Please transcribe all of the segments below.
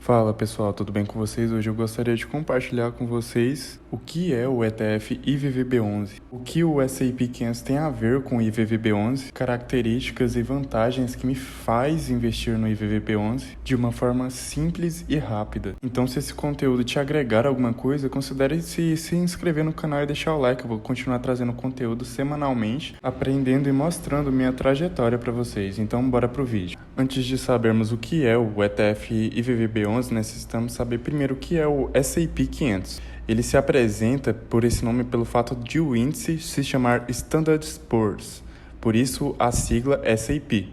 Fala pessoal, tudo bem com vocês? Hoje eu gostaria de compartilhar com vocês o que é o ETF IVVB11, o que o S&P 500 tem a ver com o IVVB11, características e vantagens que me faz investir no IVVB11 de uma forma simples e rápida. Então, se esse conteúdo te agregar alguma coisa, considere se inscrever no canal e deixar o like. Eu vou continuar trazendo conteúdo semanalmente, aprendendo e mostrando minha trajetória para vocês. Então, bora pro vídeo. Antes de sabermos o que é o ETF IVVB11, necessitamos saber primeiro o que é o S&P 500. Ele se apresenta por esse nome pelo fato de o índice se chamar Standard Poor's, por isso a sigla S&P.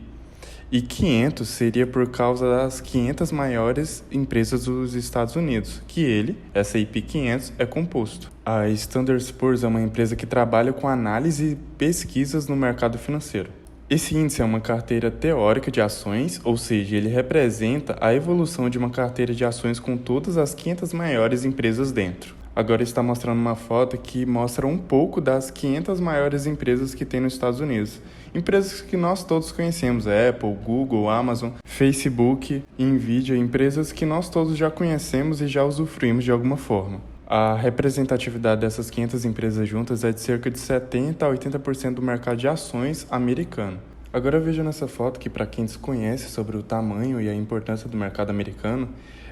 E 500 seria por causa das 500 maiores empresas dos Estados Unidos, que ele, S&P 500, é composto. A Standard Poor's é uma empresa que trabalha com análise e pesquisas no mercado financeiro. Esse índice é uma carteira teórica de ações, ou seja, ele representa a evolução de uma carteira de ações com todas as 500 maiores empresas dentro. Agora está mostrando uma foto que mostra um pouco das 500 maiores empresas que tem nos Estados Unidos. Empresas que nós todos conhecemos, Apple, Google, Amazon, Facebook, Nvidia, empresas que nós todos já conhecemos e já usufruímos de alguma forma. A representatividade dessas 500 empresas juntas é de cerca de 70% a 80% do mercado de ações americano. Agora veja nessa foto que, para quem desconhece sobre o tamanho e a importância do mercado americano,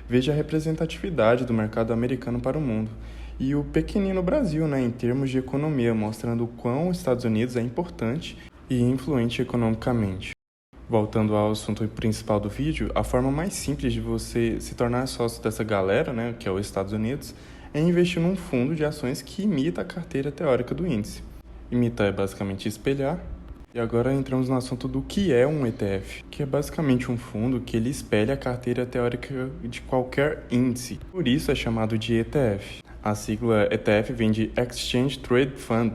veja a representatividade do mercado americano para o mundo. E o pequenino Brasil, em termos de economia, mostrando o quão os Estados Unidos é importante e influente economicamente. Voltando ao assunto principal do vídeo, a forma mais simples de você se tornar sócio dessa galera, que é os Estados Unidos, é investir num fundo de ações que imita a carteira teórica do índice. Imitar é basicamente espelhar. E agora entramos no assunto do que é um ETF, que é basicamente um fundo que ele espelha a carteira teórica de qualquer índice. Por isso é chamado de ETF. A sigla ETF vem de Exchange Trade Fund.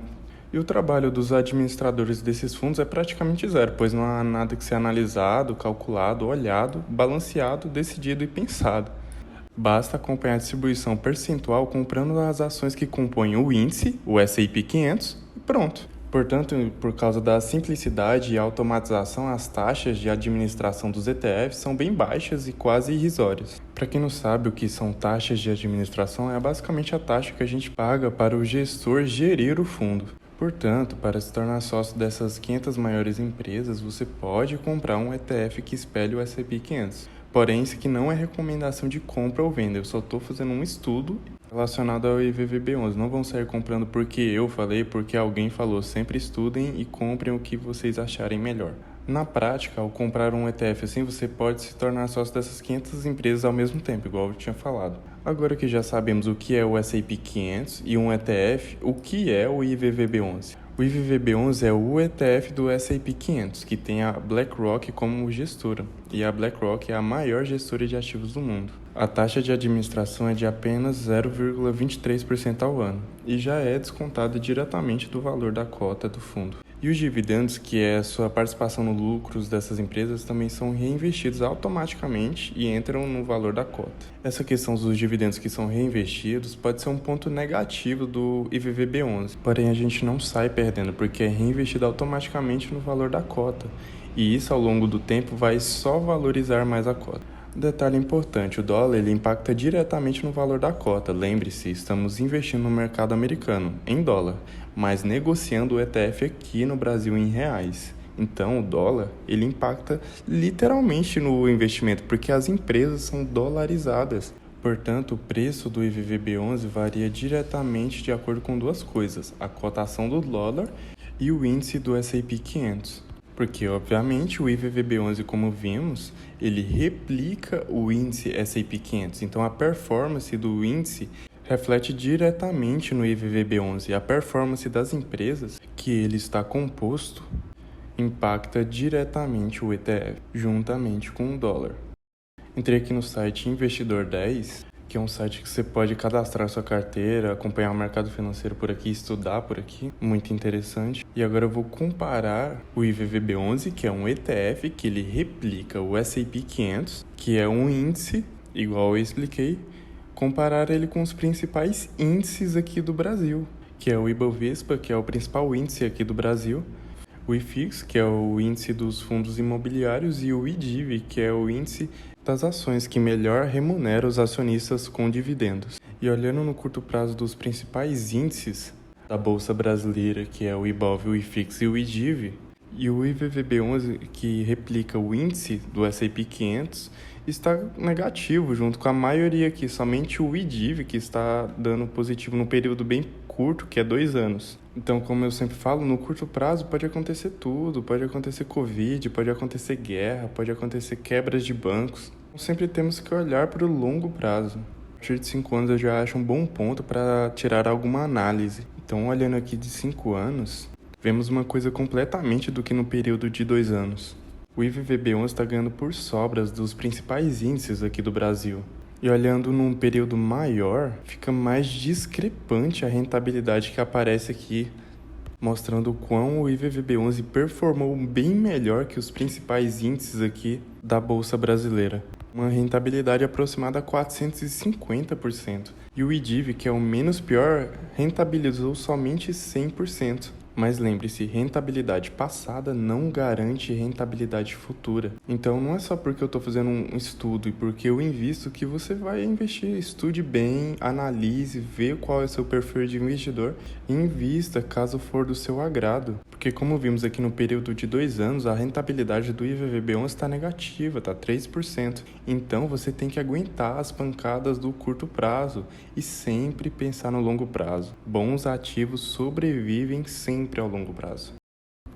E o trabalho dos administradores desses fundos é praticamente zero, pois não há nada que ser analisado, calculado, olhado, balanceado, decidido e pensado. Basta acompanhar a distribuição percentual comprando as ações que compõem o índice, o S&P 500, e pronto. Portanto, por causa da simplicidade e automatização, as taxas de administração dos ETFs são bem baixas e quase irrisórias. Para quem não sabe o que são taxas de administração, é basicamente a taxa que a gente paga para o gestor gerir o fundo. Portanto, para se tornar sócio dessas 500 maiores empresas, você pode comprar um ETF que espelhe o S&P 500. Porém, isso aqui não é recomendação de compra ou venda, eu só estou fazendo um estudo relacionado ao IVVB11. Não vão sair comprando porque eu falei, porque alguém falou. Sempre estudem e comprem o que vocês acharem melhor. Na prática, ao comprar um ETF assim, você pode se tornar sócio dessas 500 empresas ao mesmo tempo, igual eu tinha falado. Agora que já sabemos o que é o S&P 500 e um ETF, o que é o IVVB11? O IVVB11 é o ETF do S&P 500, que tem a BlackRock como gestora, e a BlackRock é a maior gestora de ativos do mundo. A taxa de administração é de apenas 0,23% ao ano, e já é descontada diretamente do valor da cota do fundo. E os dividendos, que é a sua participação no lucros dessas empresas, também são reinvestidos automaticamente e entram no valor da cota. Essa questão dos dividendos que são reinvestidos pode ser um ponto negativo do IVVB11, porém a gente não sai perdendo porque é reinvestido automaticamente no valor da cota, e isso ao longo do tempo vai só valorizar mais a cota. Detalhe importante, o dólar ele impacta diretamente no valor da cota. Lembre-se, estamos investindo no mercado americano, em dólar, mas negociando o ETF aqui no Brasil em reais. Então, o dólar ele impacta literalmente no investimento, porque as empresas são dolarizadas. Portanto, o preço do IVVB11 varia diretamente de acordo com duas coisas, a cotação do dólar e o índice do S&P 500. Porque, obviamente, o IVVB11, como vimos, ele replica o índice S&P 500. Então, a performance do índice reflete diretamente no IVVB11. A performance das empresas que ele está composto impacta diretamente o ETF, juntamente com o dólar. Entrei aqui no site Investidor 10, que é um site que você pode cadastrar sua carteira, acompanhar o mercado financeiro por aqui, estudar por aqui, muito interessante. E agora eu vou comparar o IVVB11, que é um ETF que ele replica o S&P 500, que é um índice, igual eu expliquei, comparar ele com os principais índices aqui do Brasil, que é o Ibovespa, que é o principal índice aqui do Brasil, o IFIX, que é o índice dos fundos imobiliários, e o IDIV, que é o índice das ações que melhor remunera os acionistas com dividendos. E olhando no curto prazo dos principais índices da Bolsa Brasileira, que é o Ibov, o IFIX e o IDIV, e o IVVB11, que replica o índice do S&P 500, está negativo junto com a maioria aqui. Somente o IDIV que está dando positivo num período bem curto, que é 2 anos. Então, como eu sempre falo, no curto prazo pode acontecer tudo, pode acontecer Covid, pode acontecer guerra, pode acontecer quebras de bancos. Então, sempre temos que olhar para o longo prazo. A partir de 5 anos eu já acho um bom ponto para tirar alguma análise. Então, olhando aqui de 5 anos, vemos uma coisa completamente do que no período de 2 anos. O IVVB11 está ganhando por sobras dos principais índices aqui do Brasil. E olhando num período maior, fica mais discrepante a rentabilidade que aparece aqui, mostrando o quão o IVVB11 performou bem melhor que os principais índices aqui da Bolsa Brasileira. Uma rentabilidade aproximada a 450%. E o IDIV, que é o menos pior, rentabilizou somente 100%. Mas lembre-se, rentabilidade passada não garante rentabilidade futura. Então não é só porque eu estou fazendo um estudo e porque eu invisto que você vai investir. Estude bem, analise, vê qual é o seu perfil de investidor e invista caso for do seu agrado. Porque como vimos aqui no período de 2 anos, a rentabilidade do IVVB11 está negativa, está 3%. Então você tem que aguentar as pancadas do curto prazo e sempre pensar no longo prazo. Bons ativos sobrevivem sempre ao longo prazo.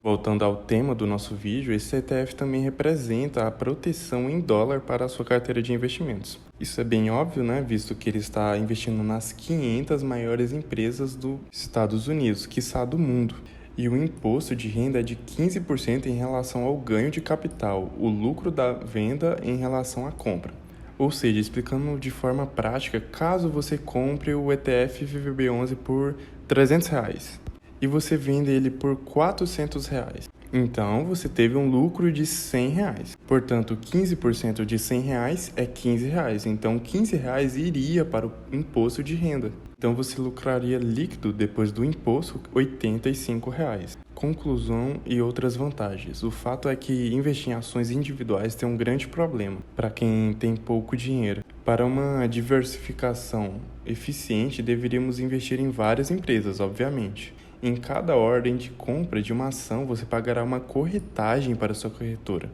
Voltando ao tema do nosso vídeo, esse ETF também representa a proteção em dólar para a sua carteira de investimentos. Isso é bem óbvio, né? Visto que ele está investindo nas 500 maiores empresas dos Estados Unidos, quiçá do mundo. E o imposto de renda é de 15% em relação ao ganho de capital, o lucro da venda em relação à compra. Ou seja, explicando de forma prática, caso você compre o ETF VVB11 por R$300 e você vende ele por R$400, então você teve um lucro de R$100. Portanto, 15% de R$100 é R$15. Então, R$15 iria para o imposto de renda. Então, você lucraria líquido depois do imposto R$85. Conclusão e outras vantagens. O fato é que investir em ações individuais tem um grande problema para quem tem pouco dinheiro. Para uma diversificação eficiente, deveríamos investir em várias empresas, obviamente. Em cada ordem de compra de uma ação, você pagará uma corretagem para sua corretora.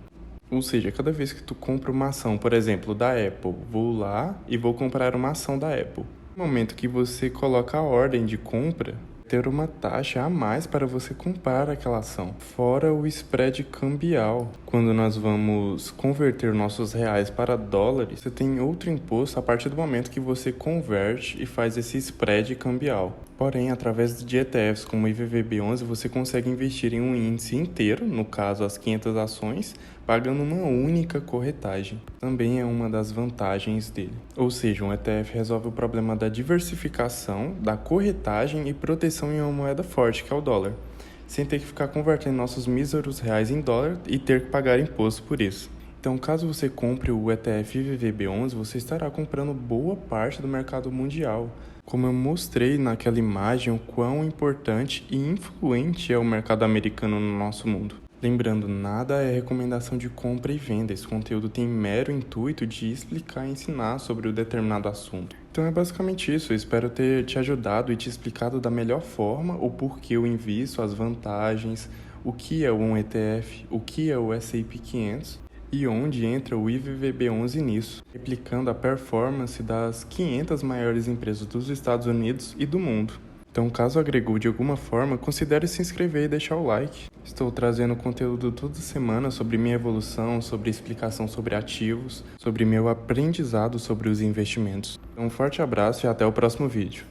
Ou seja, cada vez que tu compra uma ação, por exemplo, da Apple, vou lá e vou comprar uma ação da Apple. No momento que você coloca a ordem de compra, ter uma taxa a mais para você comprar aquela ação, fora o spread cambial. Quando nós vamos converter nossos reais para dólares, você tem outro imposto a partir do momento que você converte e faz esse spread cambial. Porém, através de ETFs como o IVVB11, você consegue investir em um índice inteiro, no caso as 500 ações, pagando uma única corretagem. Também é uma das vantagens dele. Ou seja, um ETF resolve o problema da diversificação, da corretagem e proteção em uma moeda forte, que é o dólar, sem ter que ficar convertendo nossos míseros reais em dólar e ter que pagar imposto por isso. Então, caso você compre o ETF IVVB11, você estará comprando boa parte do mercado mundial. Como eu mostrei naquela imagem, o quão importante e influente é o mercado americano no nosso mundo. Lembrando, nada é recomendação de compra e venda. Esse conteúdo tem mero intuito de explicar e ensinar sobre o determinado assunto. Então é basicamente isso. Eu espero ter te ajudado e te explicado da melhor forma o porquê eu invisto, as vantagens, o que é um ETF, o que é o S&P 500 e onde entra o IVVB11 nisso, replicando a performance das 500 maiores empresas dos Estados Unidos e do mundo. Então, caso agregou de alguma forma, considere se inscrever e deixar o like. Estou trazendo conteúdo toda semana sobre minha evolução, sobre explicação sobre ativos, sobre meu aprendizado sobre os investimentos. Então, um forte abraço e até o próximo vídeo.